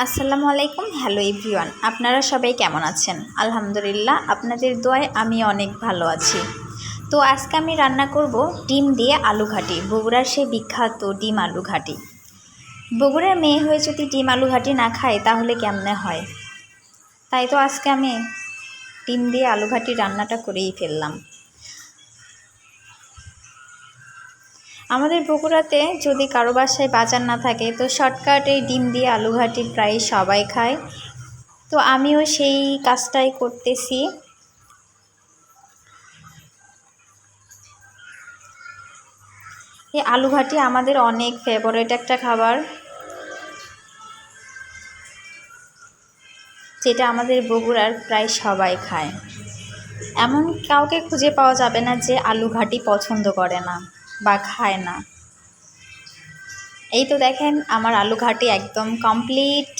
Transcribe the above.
আসসালামু আলাইকুম। Hello everyone, আপনারা সবাই কেমন আছেন? আলহামদুলিল্লাহ, আপনাদের দোয়ায় আমি অনেক ভালো আছি। তো আজকে আমি রান্না করব ডিম দিয়ে আলু ঘাটি, বগুড়ার সেই বিখ্যাত ডিম আলু ঘাটি। বগুড়ার মেয়ে হয়ে যদি ডিম আলু ঘাটি না খায় তাহলে কেমনে হয়? তাই তো আজকে আমি ডিম দিয়ে আলু ঘাটি রান্নাটা করেই ফেললাম। আমাদের বগুড়াতে যদি কারো বাসায় বাজার না থাকে তো শর্টকাট এই ডিম দিয়ে আলু ঘাটি প্রায় সবাই খায়। তো আমিও সেই কাজটাই করতেছি। এই আলু ঘাটি আমাদের অনেক ফেভারিট একটা খাবার, যেটা আমাদের বগুড়ার প্রায় সবাই খায়। এমন কাউকে খুঁজে পাওয়া যাবে না যে আলু ঘাটি পছন্দ করে না বা খায় না। এই তো দেখেন আমার আলু ঘাটি একদম কমপ্লিট।